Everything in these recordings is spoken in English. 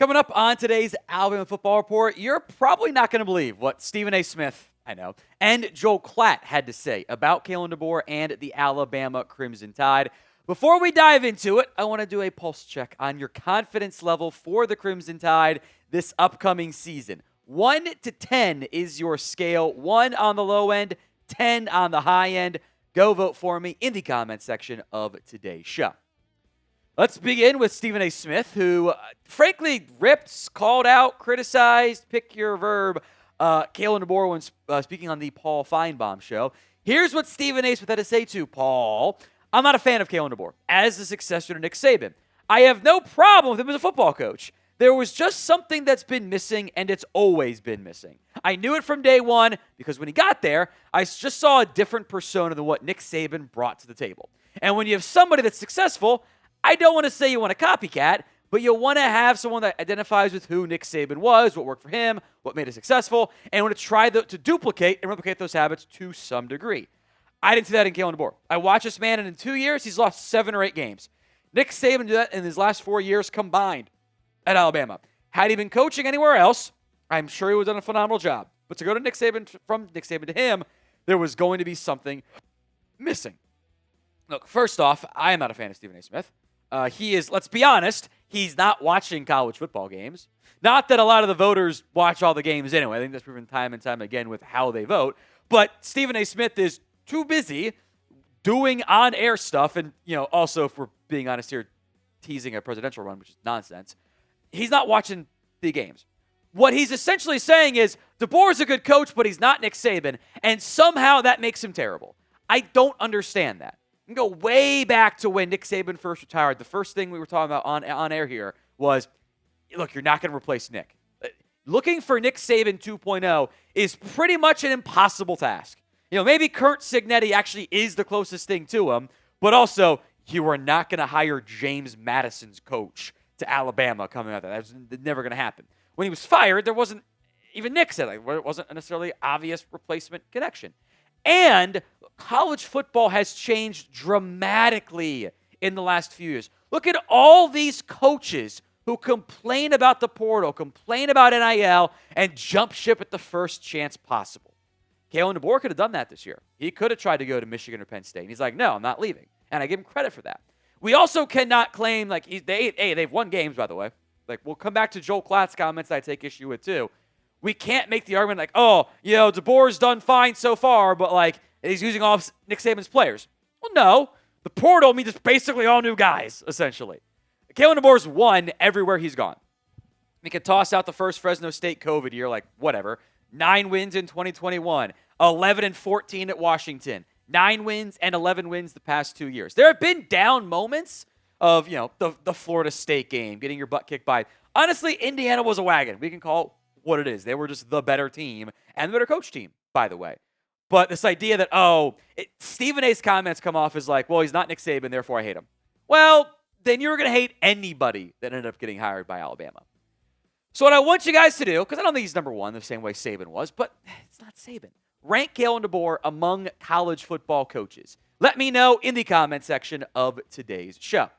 Coming up on today's Alabama Football Report, you're probably not going to believe what Stephen A. Smith, and Joel Klatt had to say about Kalen DeBoer and the Alabama Crimson Tide. Before we dive into it, I want to do a pulse check on your confidence level for the Crimson Tide this upcoming season. 1 to 10 is your scale. 1 on the low end, 10 on the high end. Go vote for me in the comment section of today's show. Let's begin with Stephen A. Smith, who frankly ripped, called out, criticized, pick your verb, Kalen DeBoer when speaking on the Paul Finebaum show. Here's what Stephen A. Smith had to say to Paul. I'm not a fan of Kalen DeBoer as the successor to Nick Saban. I have no problem with him as a football coach. There was just something that's been missing, and it's always been missing. I knew it from day one because when he got there, I just saw a different persona than what Nick Saban brought to the table. And when you have somebody that's successful, I don't want to say you want a copycat, but you want to have someone that identifies with who Nick Saban was, what worked for him, what made it successful, and want to try to duplicate and replicate those habits to some degree. I didn't see that in Kalen DeBoer. I watched this man, and in 2 years, he's lost 7 or 8 games. Nick Saban did that in his last 4 years combined at Alabama. Had he been coaching anywhere else, I'm sure he would have done a phenomenal job. But to go to Nick Saban, from Nick Saban to him, there was going to be something missing. Look, first off, I am not a fan of Stephen A. Smith. He is, let's be honest, he's not watching college football games. Not that a lot of the voters watch all the games anyway. I think that's proven time and time again with how they vote. But Stephen A. Smith is too busy doing on-air stuff and, also, if we're being honest here, teasing a presidential run, which is nonsense. He's not watching the games. What he's essentially saying is DeBoer's a good coach, but he's not Nick Saban, and somehow that makes him terrible. I don't understand that. You can go way back to when Nick Saban first retired. The first thing we were talking about on air here was, look, you're not going to replace Nick. Looking for Nick Saban 2.0 is pretty much an impossible task. Maybe Kurt Signetti actually is the closest thing to him, but also you are not going to hire James Madison's coach to Alabama coming out of that. That was never going to happen. When he was fired, there wasn't, even Nick said, it wasn't necessarily obvious replacement connection. And college football has changed dramatically in the last few years. Look at all these coaches who complain about the portal, complain about NIL, and jump ship at the first chance possible. Kalen DeBoer could have done that this year. He could have tried to go to Michigan or Penn State. And he's like, no, I'm not leaving. And I give him credit for that. We also cannot claim, they've won games, by the way. We'll come back to Joel Klatt's comments that I take issue with, too. We can't make the argument DeBoer's done fine so far, but he's using all of Nick Saban's players. Well, no. The portal means it's basically all new guys, essentially. Kalen DeBoer's won everywhere he's gone. We can toss out the first Fresno State COVID year, whatever. 9 wins in 2021, 11 and 14 at Washington, 9 wins and 11 wins the past 2 years. There have been down moments of, the Florida State game, getting your butt kicked by. Honestly, Indiana was a wagon. We can call it what it is. They were just the better team and the better coach team, by the way. But this idea that, Stephen A's comments come off as well, he's not Nick Saban, therefore I hate him. Well, then you're going to hate anybody that ended up getting hired by Alabama. So what I want you guys to do, because I don't think he's number one the same way Saban was, but it's not Saban. Rank Kalen DeBoer among college football coaches. Let me know in the comment section of today's show.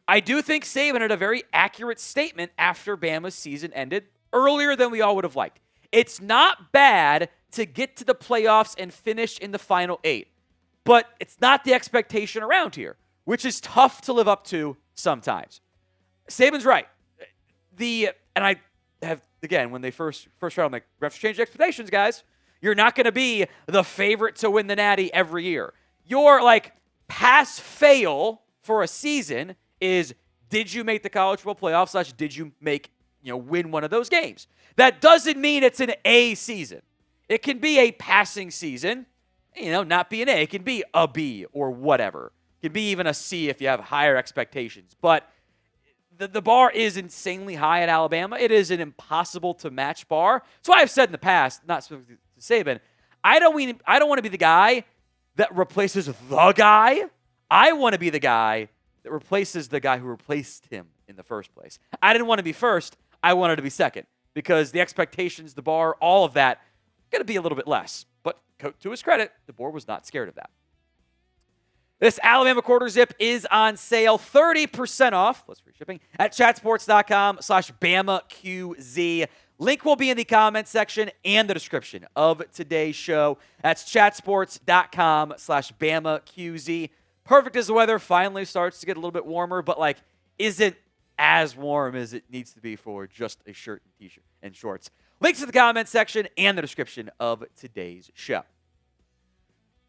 I do think Saban had a very accurate statement after Bama's season ended earlier than we all would have liked. It's not bad to get to the playoffs and finish in the final 8, but it's not the expectation around here, which is tough to live up to sometimes. Saban's right. And I have, again, when they first round, refs change expectations, guys. You're not going to be the favorite to win the Natty every year. Your, pass-fail for a season is, did you make the college football playoffs, / did you win one of those games? That doesn't mean it's an A season. It can be a passing season, not be an A. It can be a B or whatever. It can be even a C if you have higher expectations. But the bar is insanely high at Alabama. It is an impossible to match bar. That's why I've said in the past, not specifically to Saban, I don't want to be the guy that replaces the guy. I want to be the guy that replaces the guy who replaced him in the first place. I didn't want to be first. I wanted to be second because the expectations, the bar, all of that, going to be a little bit less. But to his credit, DeBoer was not scared of that. This Alabama quarter zip is on sale, 30% off, plus free shipping, at chatsports.com/BamaQZ. Link will be in the comments section and the description of today's show. That's chatsports.com/BamaQZ. Perfect as the weather finally starts to get a little bit warmer, but isn't as warm as it needs to be for just a shirt and t-shirt and shorts. Links in the comments section and the description of today's show.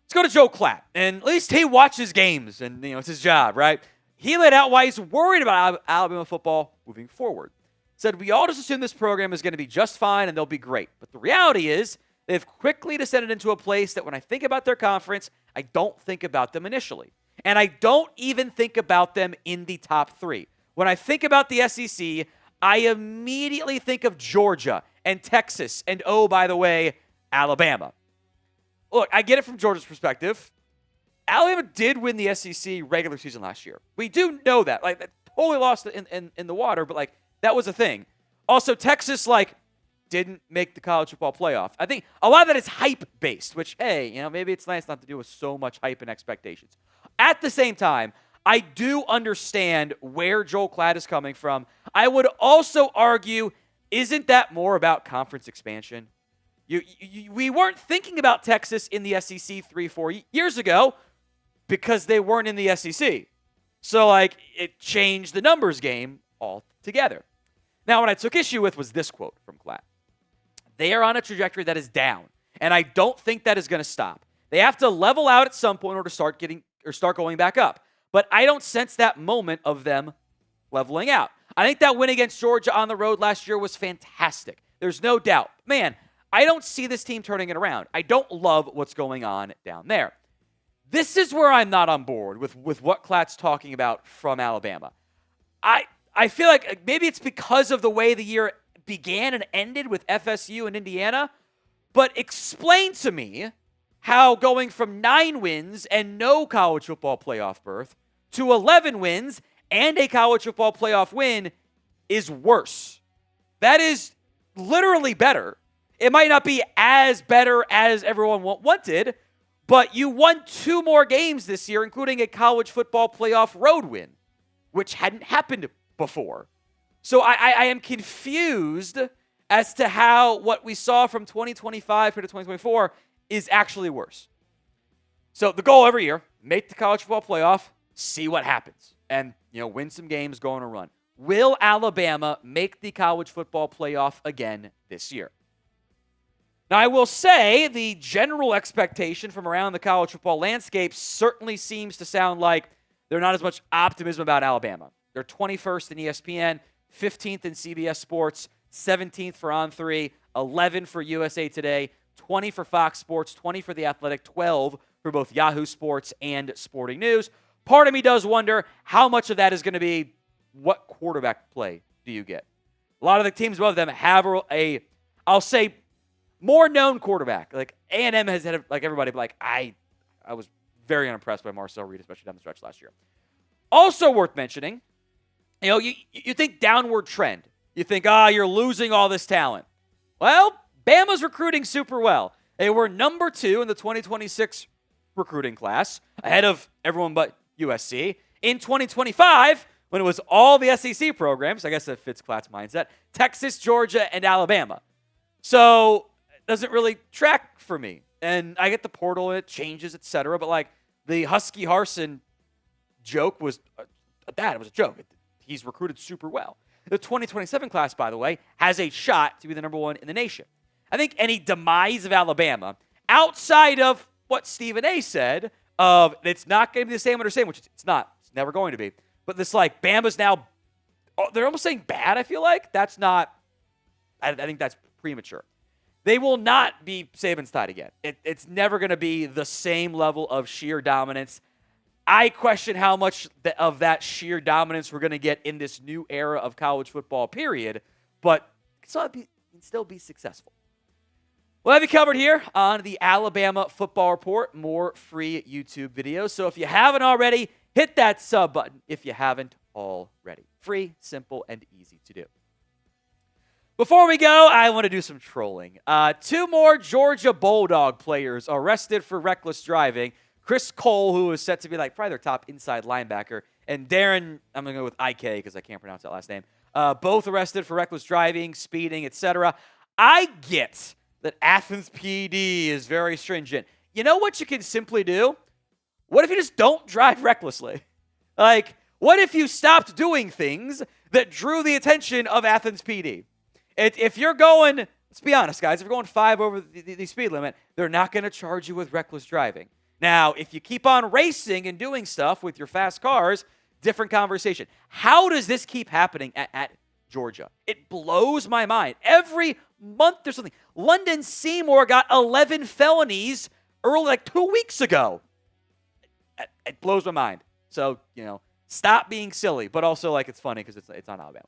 Let's go to Joel Klatt, and at least he watches games, and it's his job, right? He laid out why he's worried about Alabama football moving forward. Said, we all just assume this program is going to be just fine and they'll be great. But the reality is they've quickly descended into a place that when I think about their conference, I don't think about them initially. And I don't even think about them in the top three. When I think about the SEC, I immediately think of Georgia and Texas and, oh, by the way, Alabama. Look, I get it from Georgia's perspective. Alabama did win the SEC regular season last year. We do know that. That totally lost in the water, but that was a thing. Also, Texas didn't make the college football playoff. I think a lot of that is hype-based, which, hey, maybe it's nice not to deal with so much hype and expectations. At the same time, I do understand where Joel Klatt is coming from. I would also argue, isn't that more about conference expansion? We weren't thinking about Texas in the SEC 3-4 years ago because they weren't in the SEC. So, it changed the numbers game altogether. Now, what I took issue with was this quote from Klatt. They are on a trajectory that is down, and I don't think that is going to stop. They have to level out at some point in order to start going back up. But I don't sense that moment of them leveling out. I think that win against Georgia on the road last year was fantastic. There's no doubt. Man, I don't see this team turning it around. I don't love what's going on down there. This is where I'm not on board with what Klatt's talking about from Alabama. I feel like maybe it's because of the way the year began and ended with FSU and Indiana, but explain to me how going from 9 wins and no college football playoff berth to 11 wins and a college football playoff win is worse. That is literally better. It might not be as better as everyone wanted, but you won 2 more games this year, including a college football playoff road win, which hadn't happened before. So I am confused as to how what we saw from 2025 to 2024 is actually worse. So the goal every year, make the college football playoff, see what happens, and win some games, go on a run. Will Alabama make the college football playoff again this year? Now, I will say the general expectation from around the college football landscape certainly seems to sound like there's not as much optimism about Alabama. They're 21st in ESPN, 15th in CBS Sports, 17th for On3, 11 for USA Today, 20 for Fox Sports, 20 for The Athletic, 12 for both Yahoo Sports and Sporting News. Part of me does wonder how much of that is going to be what quarterback play do you get? A lot of the teams above them have I'll say, more known quarterback. A&M has had, everybody, but I was very unimpressed by Marcel Reed, especially down the stretch last year. Also worth mentioning, you think downward trend. You think, you're losing all this talent. Well, Bama's recruiting super well. They were number 2 in the 2026 recruiting class, ahead of everyone but USC. In 2025, when it was all the SEC programs, I guess that fits Klatt's mindset, Texas, Georgia, and Alabama. So it doesn't really track for me. And I get the portal, it changes, etc. But the Husky Harsin joke was it was a joke. He's recruited super well. The 2027 class, by the way, has a shot to be the number 1 in the nation. I think any demise of Alabama, outside of what Stephen A. said, of it's not going to be the same under same, which it's not. It's never going to be. But this Bama's now, they're almost saying bad, I feel like. That's not, I think that's premature. They will not be Saban's tide again. It's never going to be the same level of sheer dominance. I question how much of that sheer dominance we're going to get in this new era of college football, period. But can still be successful. We'll have you covered here on the Alabama Football Report. More free YouTube videos. So if you haven't already, hit that sub button if you haven't already. Free, simple, and easy to do. Before we go, I want to do some trolling. 2 more Georgia Bulldog players arrested for reckless driving. Chris Cole, who is set to be like probably their top inside linebacker, and Darren, I'm going to go with IK because I can't pronounce that last name, both arrested for reckless driving, speeding, etc. I get that Athens PD is very stringent. You know what you can simply do? What if you just don't drive recklessly? Like, what if you stopped doing things that drew the attention of Athens PD? If you're going, let's be honest, guys, if you're going 5 over the speed limit, they're not going to charge you with reckless driving. Now, if you keep on racing and doing stuff with your fast cars, different conversation. How does this keep happening at Georgia? It blows my mind. Every month there's something. London Seymour got 11 felonies early, like 2 weeks ago. It blows my mind. So, stop being silly, but also, like, it's funny because it's on Alabama.